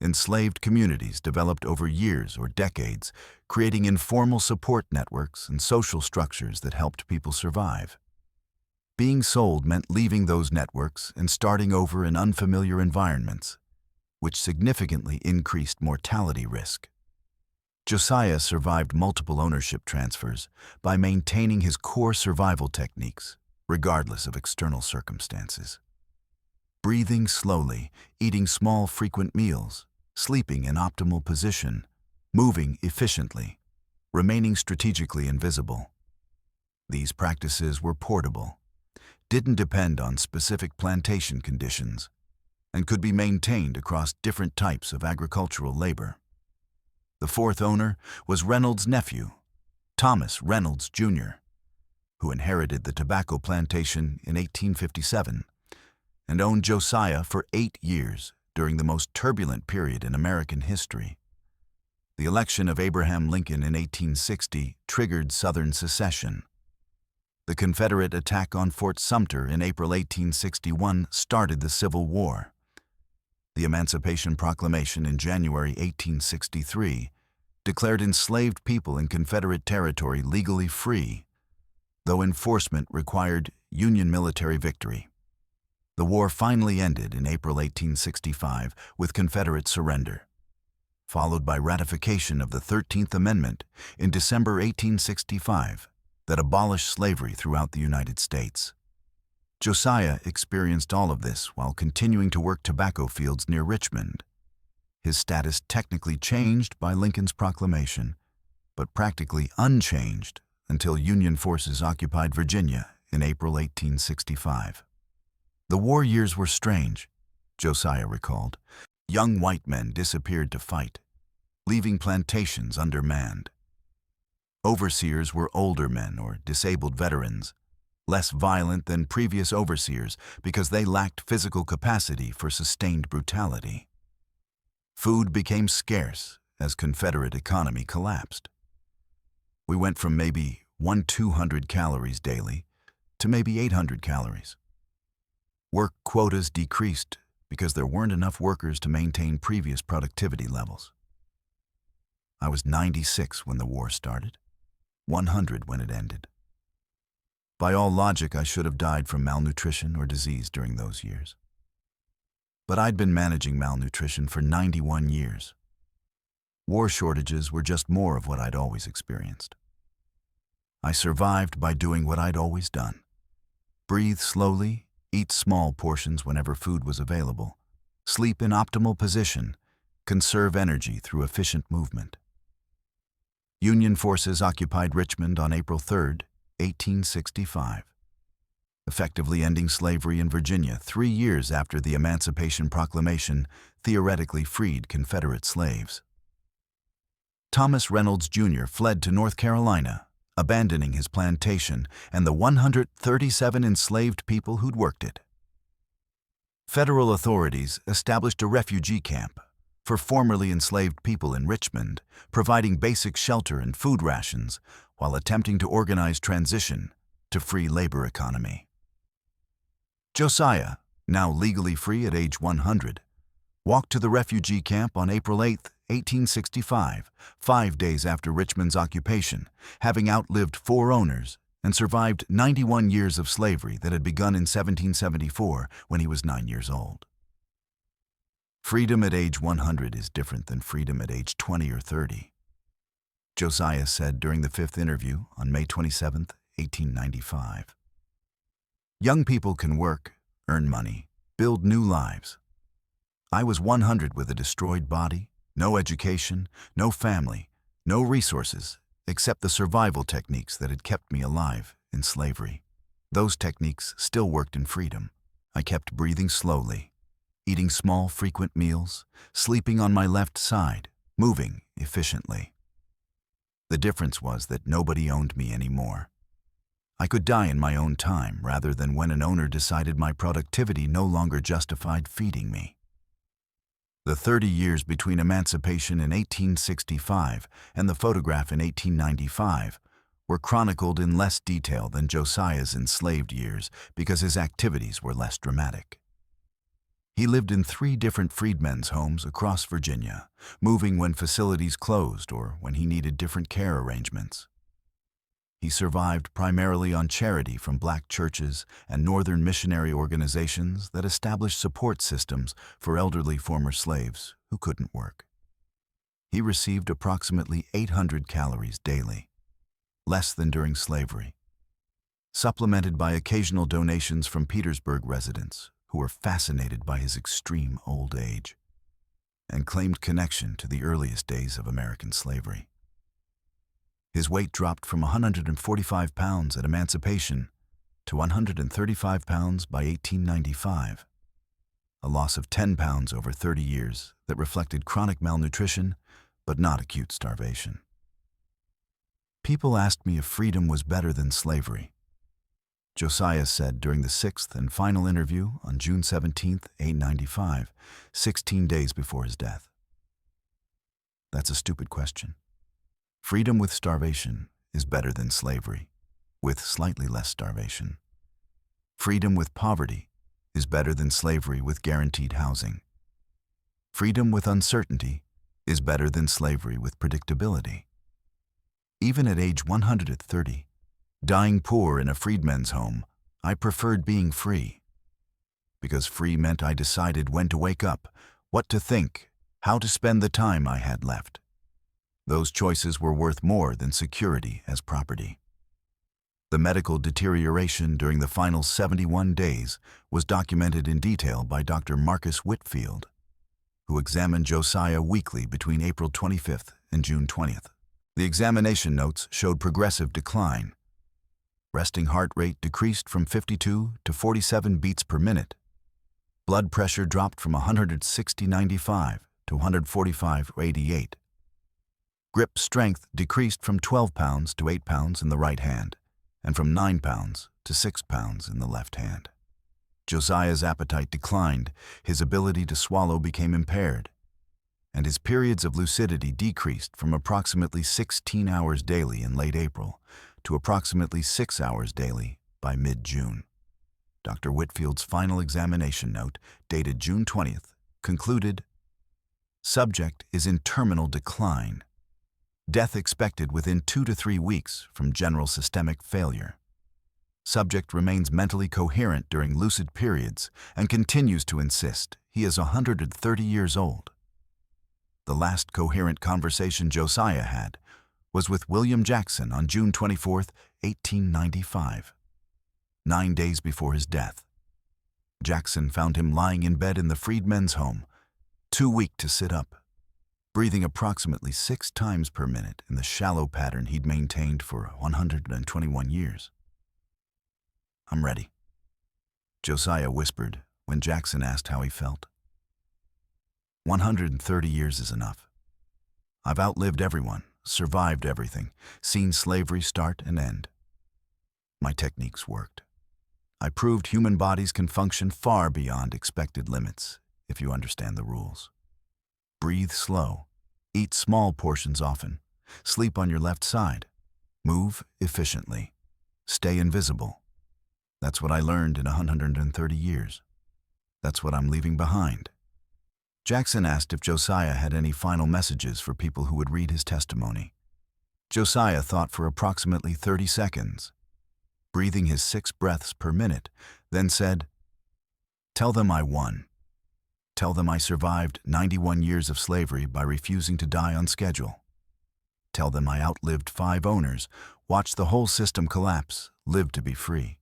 Speaker 1: Enslaved communities developed over years or decades, creating informal support networks and social structures that helped people survive. Being sold meant leaving those networks and starting over in unfamiliar environments, which significantly increased mortality risk. Josiah survived multiple ownership transfers by maintaining his core survival techniques, regardless of external circumstances. Breathing slowly, eating small frequent meals, sleeping in optimal position, moving efficiently, remaining strategically invisible. These practices were portable, didn't depend on specific plantation conditions, and could be maintained across different types of agricultural labor. The fourth owner was Reynolds' nephew, Thomas Reynolds, Jr., who inherited the tobacco plantation in 1857 and owned Josiah for 8 years during the most turbulent period in American history. The election of Abraham Lincoln in 1860 triggered Southern secession. The Confederate attack on Fort Sumter in April 1861 started the Civil War. The Emancipation Proclamation in January 1863 declared enslaved people in Confederate territory legally free, though enforcement required Union military victory. The war finally ended in April 1865 with Confederate surrender, followed by ratification of the 13th Amendment in December 1865 that abolished slavery throughout the United States. Josiah experienced all of this while continuing to work tobacco fields near Richmond. His status technically changed by Lincoln's proclamation, but practically unchanged until Union forces occupied Virginia in April 1865. The war years were strange, Josiah recalled. Young white men disappeared to fight, leaving plantations undermanned. Overseers were older men or disabled veterans, less violent than previous overseers because they lacked physical capacity for sustained brutality. Food became scarce as Confederate economy collapsed. We went from maybe 200 calories daily to maybe 800 calories. Work quotas decreased because there weren't enough workers to maintain previous productivity levels. I was 96 when the war started, 100 when it ended. By all logic, I should have died from malnutrition or disease during those years. But I'd been managing malnutrition for 91 years. War shortages were just more of what I'd always experienced. I survived by doing what I'd always done. Breathe slowly, eat small portions whenever food was available, sleep in optimal position, conserve energy through efficient movement. Union forces occupied Richmond on April 3, 1865, effectively ending slavery in Virginia 3 years after the Emancipation Proclamation theoretically freed Confederate slaves. Thomas Reynolds, Jr. fled to North Carolina, abandoning his plantation and the 137 enslaved people who'd worked it. Federal authorities established a refugee camp for formerly enslaved people in Richmond, providing basic shelter and food rations while attempting to organize transition to free labor economy. Josiah, now legally free at age 100, walked to the refugee camp on April 8, 1865, 5 days after Richmond's occupation, having outlived 4 owners and survived 91 years of slavery that had begun in 1774 when he was 9 years old. Freedom at age 100 is different than freedom at age 20 or 30. Josiah said during the 5th interview on May 27, 1895. Young people can work, earn money, build new lives. I was 100 with a destroyed body, no education, no family, no resources, except the survival techniques that had kept me alive in slavery. Those techniques still worked in freedom. I kept breathing slowly, eating small, frequent meals, sleeping on my left side, moving efficiently. The difference was that nobody owned me anymore. I could die in my own time rather than when an owner decided my productivity no longer justified feeding me. The 30 years between emancipation in 1865 and the photograph in 1895 were chronicled in less detail than Josiah's enslaved years because his activities were less dramatic. He lived in 3 different freedmen's homes across Virginia, moving when facilities closed or when he needed different care arrangements. He survived primarily on charity from black churches and northern missionary organizations that established support systems for elderly former slaves who couldn't work. He received approximately 800 calories daily, less than during slavery, supplemented by occasional donations from Petersburg residents who were fascinated by his extreme old age and claimed connection to the earliest days of American slavery. His weight dropped from 145 pounds at emancipation to 135 pounds by 1895, a loss of 10 pounds over 30 years that reflected chronic malnutrition but not acute starvation. People asked me if freedom was better than slavery. Josiah said during the 6th and final interview on June 17, 1895, 16 days before his death. That's a stupid question. Freedom with starvation is better than slavery, with slightly less starvation. Freedom with poverty is better than slavery with guaranteed housing. Freedom with uncertainty is better than slavery with predictability. Even at age 130, dying poor in a freedmen's home, I preferred being free. Because free meant I decided when to wake up, what to think, how to spend the time I had left. Those choices were worth more than security as property. The medical deterioration during the final 71 days was documented in detail by Dr. Marcus Whitfield, who examined Josiah weekly between April 25th and June 20th. The examination notes showed progressive decline. Resting heart rate decreased from 52 to 47 beats per minute. Blood pressure dropped from 160/95 to 145/88. Grip strength decreased from 12 pounds to 8 pounds in the right hand, and from 9 pounds to 6 pounds in the left hand. Josiah's appetite declined, his ability to swallow became impaired, and his periods of lucidity decreased from approximately 16 hours daily in late April to approximately 6 hours daily by mid-June. Dr. Whitfield's final examination note, dated June 20th, concluded, "Subject is in terminal decline. Death expected within 2 to 3 weeks from general systemic failure. Subject remains mentally coherent during lucid periods and continues to insist he is 130 years old." The last coherent conversation Josiah had was with William Jackson on June 24, 1895, 9 days before his death. Jackson found him lying in bed in the freedmen's home, too weak to sit up, breathing approximately 6 times per minute in the shallow pattern he'd maintained for 121 years. "I'm ready," Josiah whispered when Jackson asked how he felt. 130 years is enough. I've outlived everyone, survived everything, seen slavery start and end. My techniques worked. I proved human bodies can function far beyond expected limits if you understand the rules. Breathe slow, eat small portions often, sleep on your left side, move efficiently, stay invisible. That's what I learned in 130 years. That's what I'm leaving behind. Jackson asked if Josiah had any final messages for people who would read his testimony. Josiah thought for approximately 30 seconds, breathing his 6 breaths per minute, then said, "Tell them I won. Tell them I survived 91 years of slavery by refusing to die on schedule. Tell them I outlived 5 owners, watched the whole system collapse, lived to be free.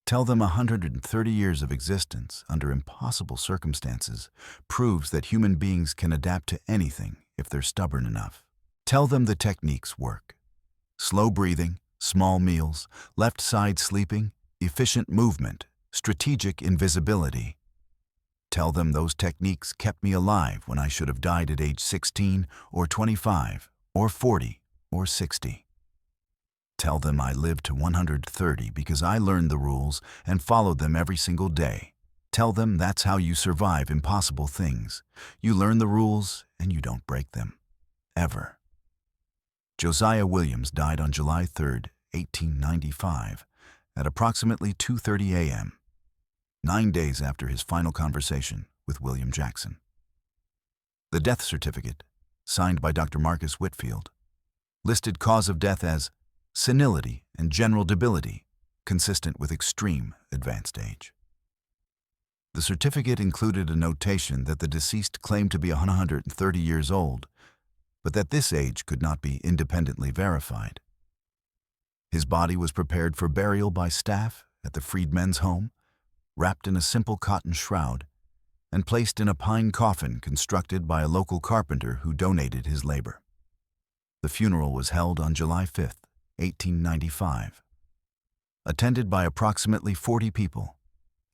Speaker 1: Tell them 130 years of existence under impossible circumstances proves that human beings can adapt to anything if they're stubborn enough. Tell them the techniques work. Slow breathing, small meals, left side sleeping, efficient movement, strategic invisibility. Tell them those techniques kept me alive when I should have died at age 16 or 25 or 40 or 60. Tell them I lived to 130 because I learned the rules and followed them every single day. Tell them that's how you survive impossible things. You learn the rules and you don't break them. Ever." Josiah Williams died on July 3, 1895, at approximately 2:30 a.m., 9 days after his final conversation with William Jackson. The death certificate, signed by Dr. Marcus Whitfield, listed cause of death as senility and general debility, consistent with extreme advanced age. The certificate included a notation that the deceased claimed to be 130 years old, but that this age could not be independently verified. His body was prepared for burial by staff at the Freedmen's Home, wrapped in a simple cotton shroud, and placed in a pine coffin constructed by a local carpenter who donated his labor. The funeral was held on July 5, 1895, attended by approximately 40 people,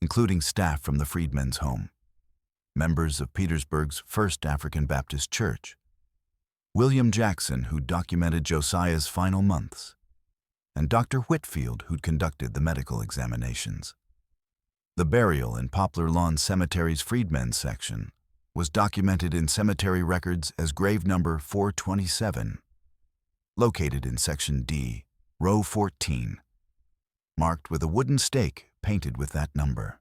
Speaker 1: including staff from the Freedmen's Home, members of Petersburg's First African Baptist Church, William Jackson, who documented Josiah's final months, and Dr. Whitfield, who'd conducted the medical examinations. The burial in Poplar Lawn Cemetery's Freedmen's section was documented in cemetery records as grave number 427, located in Section D, Row 14, marked with a wooden stake painted with that number.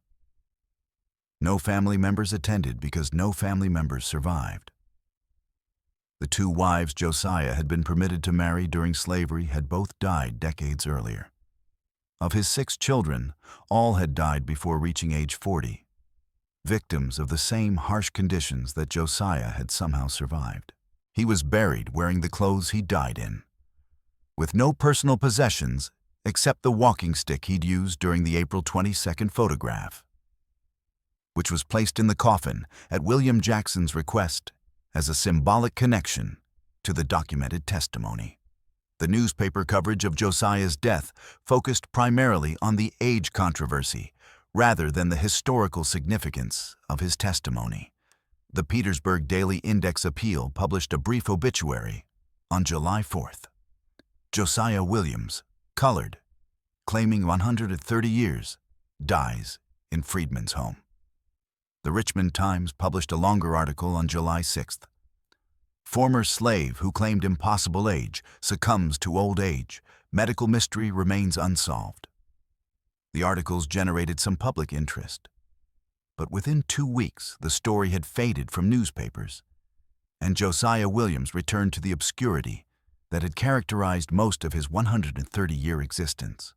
Speaker 1: No family members attended because no family members survived. The 2 wives Josiah had been permitted to marry during slavery had both died decades earlier. Of his 6 children, all had died before reaching age 40, victims of the same harsh conditions that Josiah had somehow survived. He was buried wearing the clothes he died in, with no personal possessions except the walking stick he'd used during the April 22nd photograph, which was placed in the coffin at William Jackson's request as a symbolic connection to the documented testimony. The newspaper coverage of Josiah's death focused primarily on the age controversy rather than the historical significance of his testimony. The Petersburg Daily Index Appeal published a brief obituary on July 4th. Josiah Williams, colored, claiming 130 years, dies in Freedmen's Home. The Richmond Times published a longer article on July 6th. Former slave who claimed impossible age succumbs to old age. Medical mystery remains unsolved. The articles generated some public interest, but within 2 weeks the story had faded from newspapers, and Josiah Williams returned to the obscurity that had characterized most of his 130-year existence.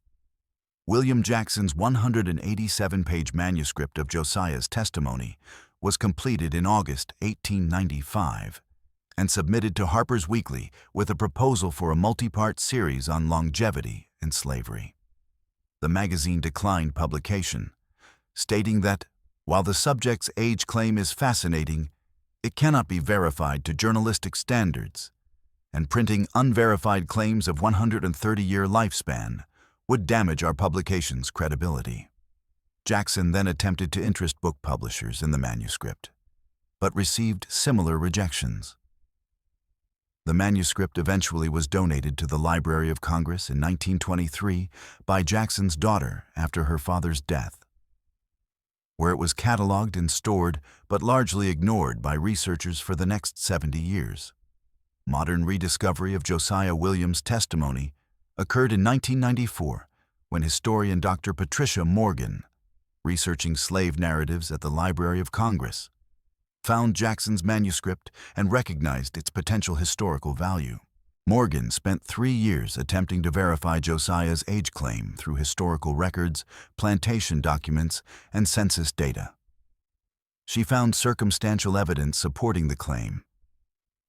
Speaker 1: William Jackson's 187-page manuscript of Josiah's testimony was completed in August 1895 and submitted to Harper's Weekly with a proposal for a multi-part series on longevity and slavery. The magazine declined publication, stating that, while the subject's age claim is fascinating, it cannot be verified to journalistic standards, and printing unverified claims of 130-year lifespan would damage our publication's credibility. Jackson then attempted to interest book publishers in the manuscript, but received similar rejections. The manuscript eventually was donated to the Library of Congress in 1923 by Jackson's daughter after her father's death, where it was cataloged and stored but largely ignored by researchers for the next 70 years. Modern rediscovery of Josiah Williams' testimony occurred in 1994 when historian Dr. Patricia Morgan, researching slave narratives at the Library of Congress, found Jackson's manuscript and recognized its potential historical value. Morgan spent 3 years attempting to verify Josiah's age claim through historical records, plantation documents, and census data. She found circumstantial evidence supporting the claim.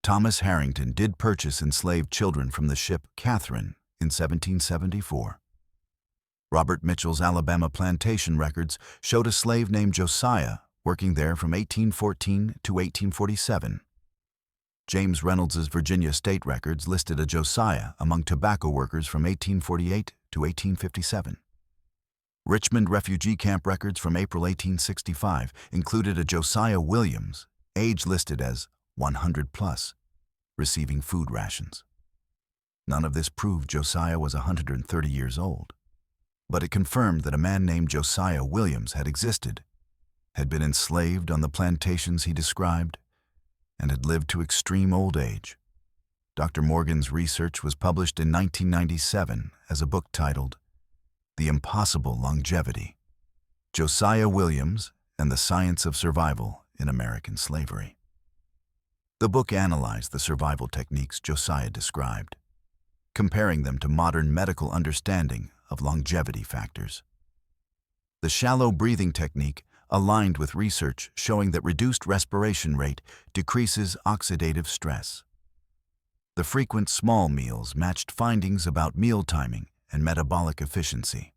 Speaker 1: Thomas Harrington did purchase enslaved children from the ship Catherine in 1774. Robert Mitchell's Alabama plantation records showed a slave named Josiah working there from 1814 to 1847. James Reynolds's Virginia state records listed a Josiah among tobacco workers from 1848 to 1857. Richmond refugee camp records from April 1865 included a Josiah Williams, age listed as 100 plus, receiving food rations. None of this proved Josiah was 130 years old, but it confirmed that a man named Josiah Williams had existed, had been enslaved on the plantations he described, and had lived to extreme old age. Dr. Morgan's research was published in 1997 as a book titled The Impossible Longevity: Josiah Williams and the Science of Survival in American Slavery. The book analyzed the survival techniques Josiah described, comparing them to modern medical understanding of longevity factors. The shallow breathing technique aligned with research showing that reduced respiration rate decreases oxidative stress. The frequent small meals matched findings about meal timing and metabolic efficiency.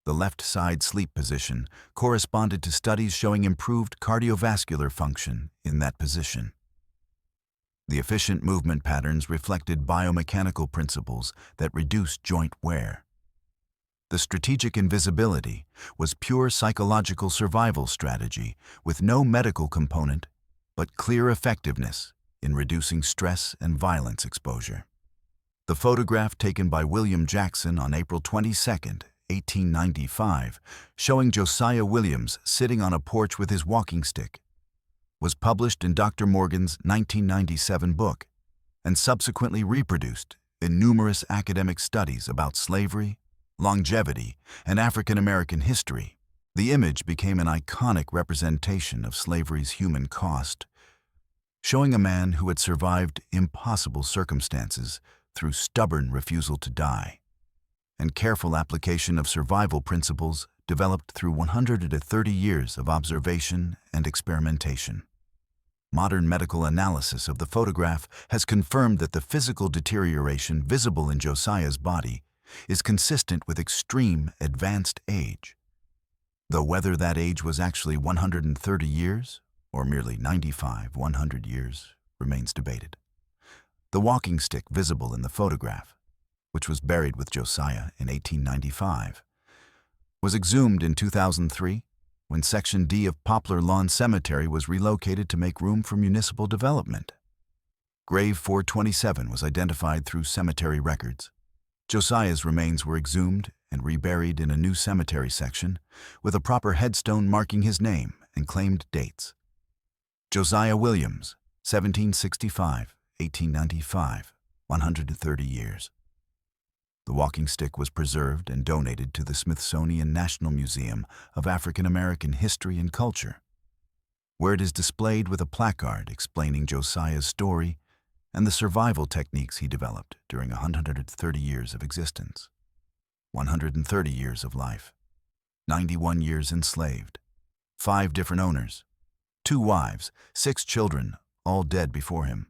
Speaker 1: The left side sleep position corresponded to studies showing improved cardiovascular function in that position. The efficient movement patterns reflected biomechanical principles that reduced joint wear. The strategic invisibility was pure psychological survival strategy with no medical component, but clear effectiveness in reducing stress and violence exposure. The photograph taken by William Jackson on April 22, 1895, showing Josiah Williams sitting on a porch with his walking stick, was published in Dr. Morgan's 1997 book and subsequently reproduced in numerous academic studies about slavery, longevity, and African American history. The image became an iconic representation of slavery's human cost, showing a man who had survived impossible circumstances through stubborn refusal to die and careful application of survival principles developed through 130 years of observation and experimentation. Modern medical analysis of the photograph has confirmed that the physical deterioration visible in Josiah's body is consistent with extreme advanced age, though whether that age was actually 130 years or merely 100 years remains debated. The walking stick visible in the photograph, which was buried with Josiah in 1895, was exhumed in 2003 when Section D of Poplar Lawn Cemetery was relocated to make room for municipal development. Grave 427 was identified through cemetery records. Josiah's remains were exhumed and reburied in a new cemetery section with a proper headstone marking his name and claimed dates. Josiah Williams, 1765, 1895, 130 years. The walking stick was preserved and donated to the Smithsonian National Museum of African American History and Culture, where it is displayed with a placard explaining Josiah's story and the survival techniques he developed during 130 years of existence. 130 years of life, 91 years enslaved, 5 different owners, 2 wives, 6 children, all dead before him.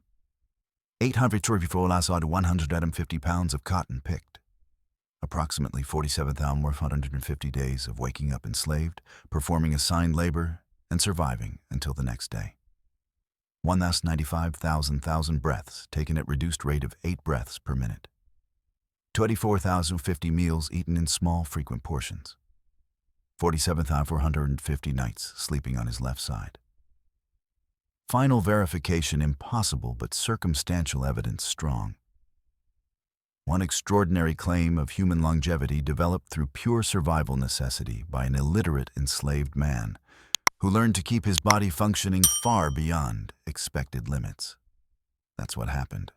Speaker 1: 150 pounds of cotton picked. Approximately 47,150 days of waking up enslaved, performing assigned labor, and surviving until the next day. 1,95,000 breaths taken at reduced rate of 8 breaths per minute. 24,050 meals eaten in small, frequent portions. 47,450 nights sleeping on his left side. Final verification impossible, but circumstantial evidence strong. One extraordinary claim of human longevity developed through pure survival necessity by an illiterate enslaved man who learned to keep his body functioning far beyond expected limits. That's what happened.